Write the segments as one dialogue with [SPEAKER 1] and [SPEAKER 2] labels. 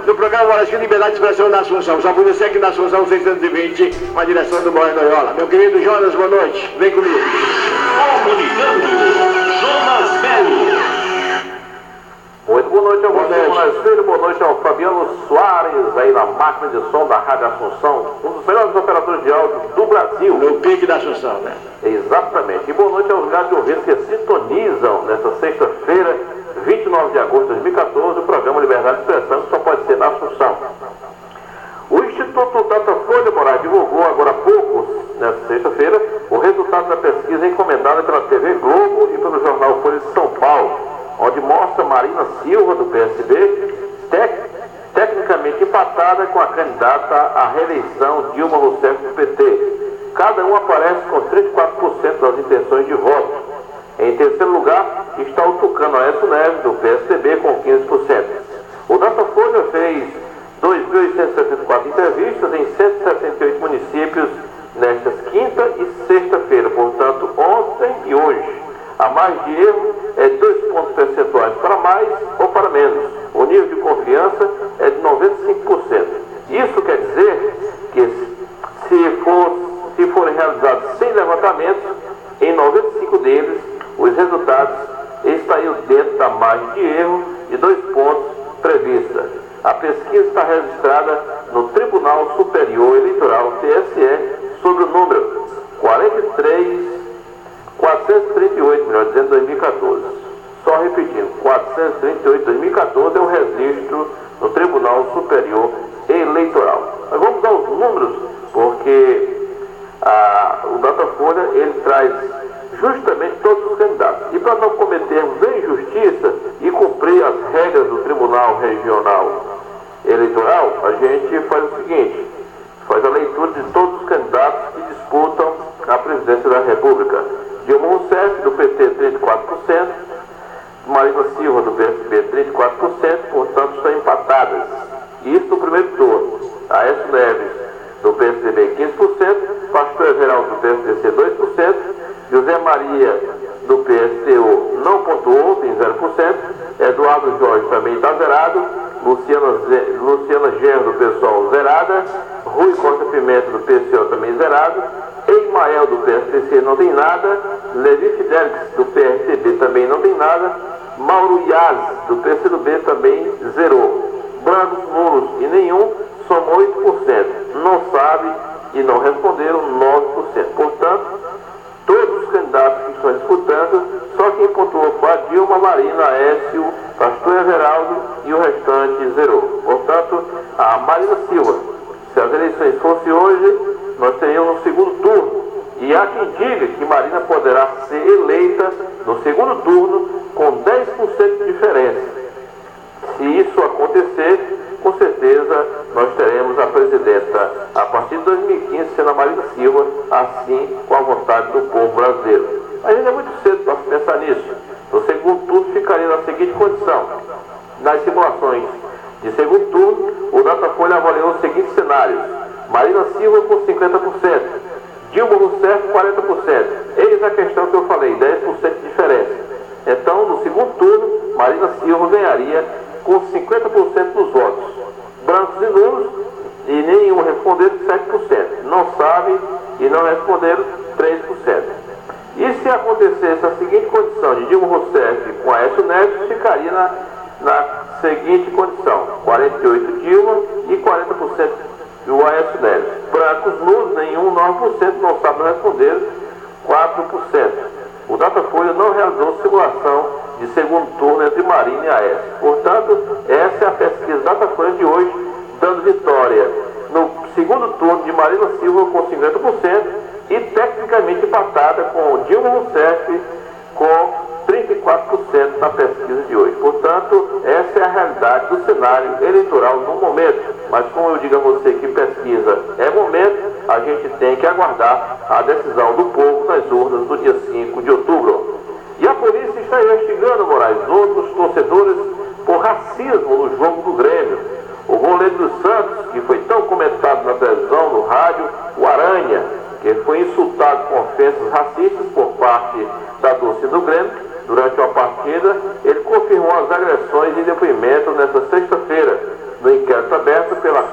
[SPEAKER 1] do programa Moraes Liberdade de Expressão da Assunção. Só por aqui na Assunção 620, com a direção do Moreno Noiola. Meu querido Jonas, boa noite. Vem comigo.
[SPEAKER 2] Comunicando, Jonas Melo.
[SPEAKER 3] Muito boa noite ao você, Moraes Filho. Boa noite ao Fabiano Soares, aí na máquina de som da Rádio Assunção, um dos melhores operadores de áudio do Brasil.
[SPEAKER 1] No pique da Assunção, né?
[SPEAKER 3] Exatamente. E boa noite aos rádio ouvintes que sintonizam nesta sexta-feira, 29 de agosto de 2014, o programa Liberdade de Expressão, que só pode ser na Assunção. O Instituto Datafolha, Moraes, divulgou agora há pouco, nesta sexta-feira, o resultado da pesquisa encomendada pela TV Globo e pelo jornal Folha de São Paulo, onde mostra Marina Silva, do PSB, tecnicamente empatada com a candidata à reeleição Dilma Rousseff, do PT. Cada um aparece com 34% das intenções de voto. Em terceiro lugar está o tucano Aécio Neves, do PSDB, com 15%. O Datafolha fez 2.874 entrevistas em 168 municípios nestas quinta e sexta-feira, portanto, ontem e hoje. A margem de erro é 2 pontos percentuais para mais ou para menos. O nível de confiança é de 95%. Isso quer dizer que se forem realizados 100 levantamentos, em 95 deles, os resultados estariam dentro da margem de erro de 2 pontos prevista. A pesquisa está registrada no Tribunal Superior Eleitoral, TSE, sobre o número 438, melhor dizendo, 2014. Só repetindo, 438, 2014 é o registro no Tribunal Superior Eleitoral. Mas vamos aos números, porque o Datafolha, ele traz justamente todos os candidatos. E para não cometermos injustiça e cumprir as regras do Tribunal Regional Eleitoral, a gente faz o seguinte, faz a leitura de todos os candidatos que disputam a presidência da República. Dilma Rousseff, do PT, 34%, Marina Silva, do PSB, 34%, portanto estão empatadas. Isso no primeiro turno. Aécio Neves, do PSDB, 15%, Pastor Everaldo, do PSDC, 2%, José Maria, do PSTU, não pontuou, tem 0%, Eduardo Jorge também está zerado, Luciana Genro, do PSOL, zerada, Rui Costa Pimenta, do PCO, também zerado, Eimael, do PSTC, não tem nada, Levi Fidelix, do PRTB, também não tem nada, Mauro Iaz, do PCdoB, também zerou. Brancos, nulos e nenhum, somou 8%. Não sabe e não responderam 9%. Portanto, todos os candidatos que estão disputando, só quem pontuou foi a Dilma, Marina, Aécio, Pastor Everaldo e o restante zerou. Portanto, a Marina Silva, se as eleições fossem hoje, nós teríamos no segundo turno. E há quem diga que Marina poderá ser eleita no segundo turno com 10% de diferença. Se isso acontecer, com certeza nós teremos a presidenta a partir de 2015 sendo a Marina Silva, assim com a vontade do povo brasileiro. Mas ainda é muito cedo para pensar nisso. No segundo turno ficaria na seguinte condição. Nas simulações de segundo turno, o Datafolha avaliou os seguintes cenários: Marina Silva com 50%, Dilma Rousseff 40%. Eis a questão que eu falei, 10% de diferença. Então, no segundo turno, Marina Silva ganharia com 50% dos votos. Brancos e nulos, e nenhum responderam, 7%. Não sabem e não responderam, 3%. E se acontecesse a seguinte condição de Dilma Rousseff com Aécio Neves, ficaria na seguinte condição: 48% Dilma e 40% do Aécio Neves. Brancos, nulos, nenhum, 9%, não sabem, não responderam, 4%. O Datafolha não realizou simulação de segundo turno entre Marina e Aécio. Portanto, essa é a pesquisa Datafolha de hoje, dando vitória no segundo turno de Marina Silva com 50% e tecnicamente empatada com Dilma Rousseff com 34% na pesquisa de hoje. Portanto, essa é a realidade do cenário eleitoral no momento. Mas como eu digo a você que pesquisa é momento, a gente tem que aguardar a decisão do povo nas urnas do dia 5 de outubro. E a polícia está investigando, Moraes, outros torcedores por racismo no jogo do Grêmio. O goleiro do Santos, que foi tão comentado na televisão, no rádio, o Aranha, que foi insultado com ofensas racistas por parte da torcida do Grêmio durante uma partida, ele confirmou as agressões em depoimento nesta sexta-feira no inquérito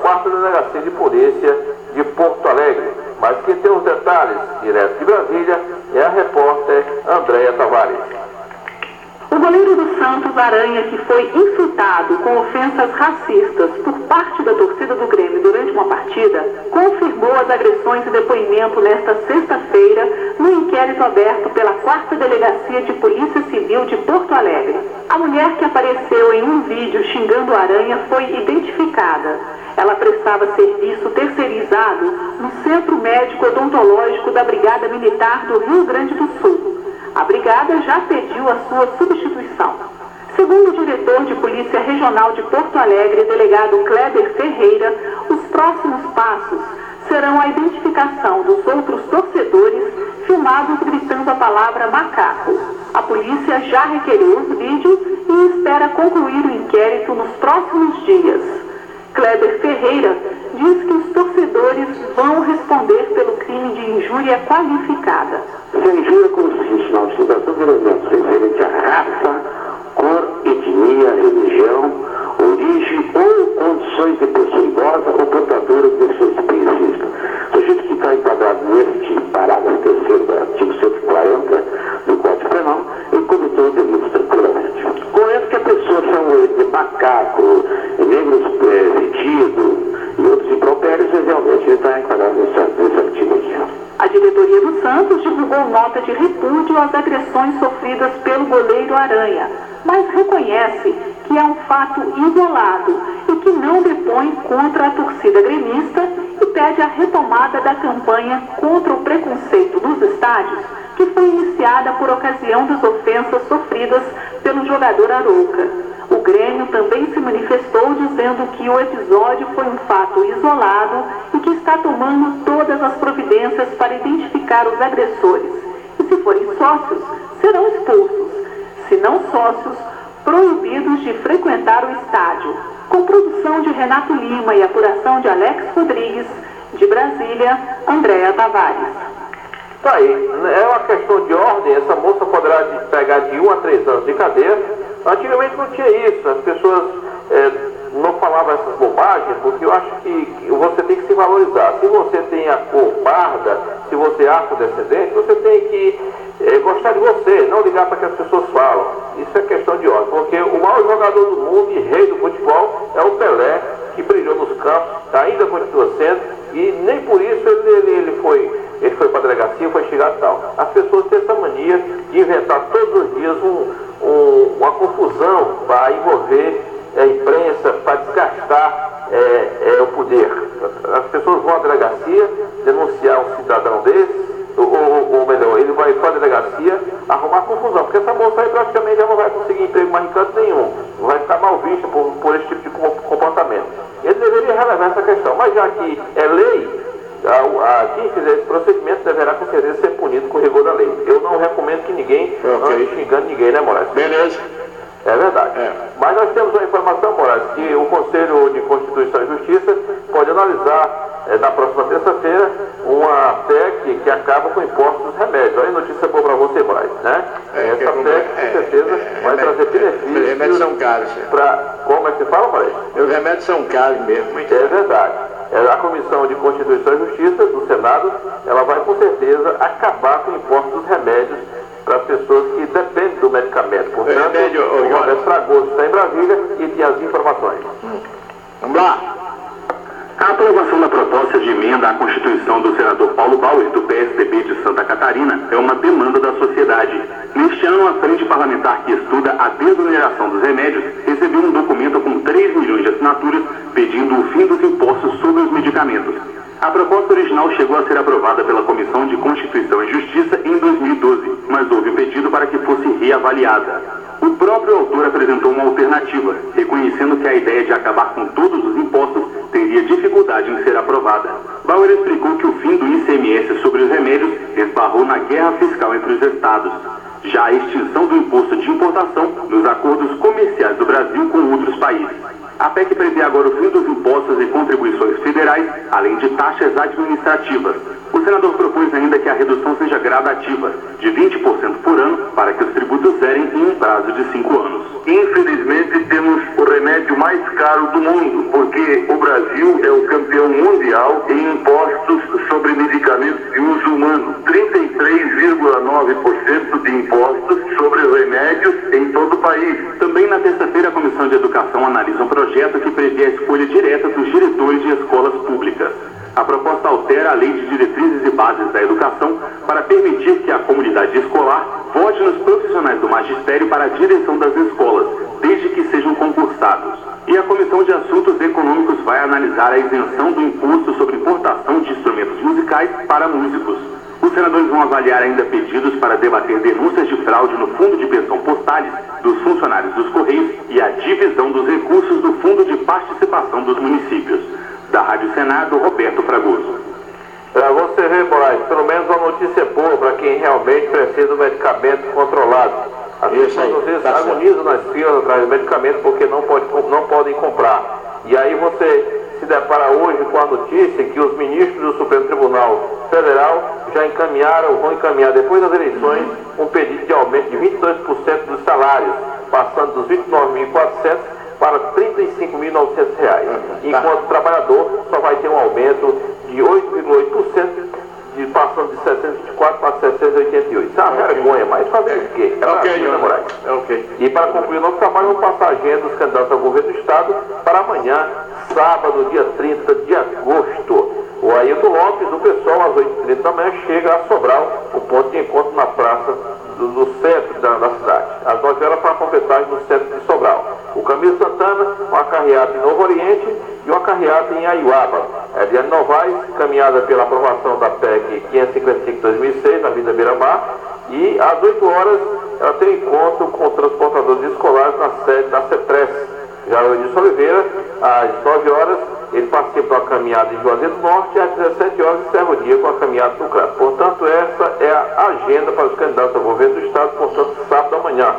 [SPEAKER 3] 4ª Delegacia de Polícia de Porto Alegre. Mas quem tem os detalhes direto de Brasília é a repórter Andréia Tavares.
[SPEAKER 4] O goleiro do Santos, Aranha, que foi insultado com ofensas racistas por parte da torcida do Grêmio durante uma partida, confirmou as agressões e depoimento nesta sexta-feira no inquérito aberto pela 4ª Delegacia de Polícia Civil de Porto Alegre. A mulher que apareceu em um vídeo xingando Aranha foi identificada. Ela prestava serviço terceirizado no Centro Médico Odontológico da Brigada Militar do Rio Grande do Sul. A brigada já pediu a sua substituição. Segundo o diretor de Polícia Regional de Porto Alegre, delegado Kleber Ferreira, os próximos passos serão a identificação dos outros torcedores filmados gritando a palavra macaco. A polícia já requeriu os vídeos e espera concluir o inquérito nos próximos dias. Kleber Ferreira diz que os torcedores vão responder pelo crime de injúria qualificada.
[SPEAKER 5] Se a injúria consiste na utilização de elementos referentes à raça, cor, etnia, religião, origem ou condições de pessoa idosa ou portadora de deficiência específica. O sujeito que está enquadrado neste parágrafo 3º do artigo 140 do Código Penal, ele cometeu o delito tranquilamente. Conheço que a pessoa chama ele de macaco, negros vestidos e outros impropérios, mas realmente ele está enquadrado nesse artigo aqui.
[SPEAKER 4] A diretoria do Santos divulgou nota de repúdio às agressões sofridas pelo goleiro Aranha, mas reconhece que é um fato isolado e que não depõe contra a torcida gremista e pede a retomada da campanha contra o preconceito nos estádios, que foi iniciada por ocasião das ofensas sofridas pelo jogador Arouca. O Grêmio também se manifestou dizendo que o episódio foi um fato isolado e que está tomando todas as providências para identificar os agressores. E se forem sócios, serão expulsos. Se não sócios, proibidos de frequentar o estádio. Com produção de Renato Lima e apuração de Alex Rodrigues, de Brasília, Andréia Tavares.
[SPEAKER 3] Tá aí, é uma questão de ordem, essa moça poderá pegar de 1 a 3 anos de cadeia. Antigamente não tinha isso, as pessoas não falavam essas bobagens, porque eu acho que você tem que se valorizar. Se você tem a cor parda, se você é afrodescendente, você tem que gostar de você, não ligar para que as pessoas falam. Isso é questão de ordem, porque o maior jogador do mundo e rei do futebol é o Pelé, que brilhou nos campos, ainda continua sendo, e nem por isso ele foi para a delegacia, foi chegar tal. As pessoas têm essa mania de inventar todos os dias uma confusão para envolver a imprensa, para desgastar o poder. As pessoas vão à delegacia denunciar um cidadão desse, ou melhor, ele vai para a delegacia arrumar confusão, porque essa moça aí praticamente já não vai conseguir emprego mais em canto nenhum, vai ficar mal vista por esse tipo de comportamento. Ele deveria relevar essa questão, mas já que é lei, quem fizer esse procedimento deverá com certeza ser punido com o rigor da lei. Eu não recomendo que ninguém ande xingando ninguém, né, Moraes?
[SPEAKER 1] Beleza.
[SPEAKER 3] É verdade. Mas nós temos uma informação, Moraes, que o Conselho de Constituição e Justiça pode analisar na próxima terça-feira uma PEC que acaba com o imposto dos remédios. Olha a notícia boa para você, Moraes, né? Essa PEC, com certeza, vai trazer benefícios.
[SPEAKER 1] Os remédios são caros.
[SPEAKER 3] Como é que se fala, Moraes?
[SPEAKER 1] Os remédios são caros mesmo.
[SPEAKER 3] É verdade. A Comissão de Constituição e Justiça do Senado, ela vai com certeza acabar com o imposto dos remédios para as pessoas que dependem do medicamento. Portanto, o Roberto Fragoso está em Brasília e tem as informações.
[SPEAKER 1] Vamos lá.
[SPEAKER 6] A aprovação da proposta de emenda à Constituição do senador Paulo Bauer, do PSDB de Santa Catarina, é uma demanda da sociedade. Neste ano, a Frente Parlamentar que estuda a desoneração dos remédios recebeu um documento com 3 milhões de assinaturas pedindo o fim dos impostos sobre os medicamentos. A proposta original chegou a ser aprovada pela Comissão de Constituição e Justiça em 2012, mas houve um pedido para que fosse reavaliada. O próprio autor apresentou uma alternativa, reconhecendo que a ideia de acabar com todos os impostos teria dificuldade em ser aprovada. Bauer explicou que o fim do ICMS sobre os remédios esbarrou na guerra fiscal entre os estados. Já a extinção do imposto de importação nos acordos comerciais do Brasil com outros países. A PEC prevê agora o fim dos impostos e contribuições federais, além de taxas administrativas. O senador propôs ainda que a redução seja gradativa, de 20% por ano, para que os tributos zerem em um prazo de 5 anos.
[SPEAKER 7] Infelizmente, temos o remédio mais caro do mundo, porque o Brasil é o campeão mundial em impostos sobre medicamentos de uso humano. 33,9% de impostos sobre remédios em todo o país.
[SPEAKER 6] Também na terça-feira, a Comissão de Educação analisa um projeto que prevê a escolha direta dos diretores de escolas públicas. A proposta altera a Lei de Diretrizes e Bases da Educação para permitir que a comunidade escolar vote nos profissionais do magistério para a direção das escolas, desde que sejam concursados. E a Comissão de Assuntos Econômicos vai analisar a isenção do imposto sobre importação de instrumentos musicais para músicos. Os senadores vão avaliar ainda pedidos para debater denúncias de fraude no Fundo de Pensão Postales dos funcionários dos Correios e a divisão dos recursos do Fundo de Participação dos Municípios. Da Rádio Senado, Roberto Fragoso.
[SPEAKER 3] Você vê, Moraes, pelo menos uma notícia boa para quem realmente precisa do medicamento controlado. As pessoas às vezes agonizam nas filas atrás do medicamento porque não podem comprar. E aí você se depara hoje com a notícia que os ministros do Supremo Tribunal Federal já vão encaminhar depois das eleições um pedido de aumento de 22% dos salários, passando dos 29.400 para R$ 35.900, enquanto o trabalhador só vai ter um aumento de 8,8%, passando de 724 para 788. Isso é uma vergonha, mas fazer o quê? E para concluir o nosso trabalho, vamos passar a agenda dos candidatos ao governo do Estado para amanhã, sábado, dia 30 de agosto. O Ailton Lopes, o pessoal, às 8h30 da manhã, chega a Sobral, o ponto de encontro na praça do centro da cidade. Às 9 horas para a completagem no centro de Sobral. O Camilo Santana, uma carreata em Novo Oriente e uma carreata em Aiuaba. Eliane Novaes, caminhada pela aprovação da PEC 555/2006, na Avenida Beira-Mar. E às 8 horas ela tem encontro com transportadores escolares na sede da CEPRES. Já o Edson Oliveira, às 9 horas, ele participa da caminhada em Juazeiro do Norte e às 17 horas encerra o dia com a caminhada no Crato. Portanto, essa é a agenda para os candidatos ao governo do Estado, portanto, sábado amanhã.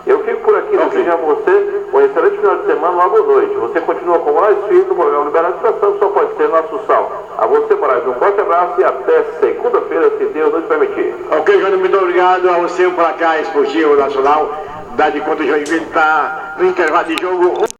[SPEAKER 3] Eu fico por aqui, desejo a você um excelente final de semana, uma boa noite. Você continua com o Moraes Filho no programa Liberdade de Expressão, só pode ser na Assunção. A você, Moraes, um forte abraço e até segunda-feira, se Deus nos permitir.
[SPEAKER 1] Ok, Jânio, muito obrigado ao seu placar esportivo nacional. Dá de conta, o Joinville está no intervalo de jogo.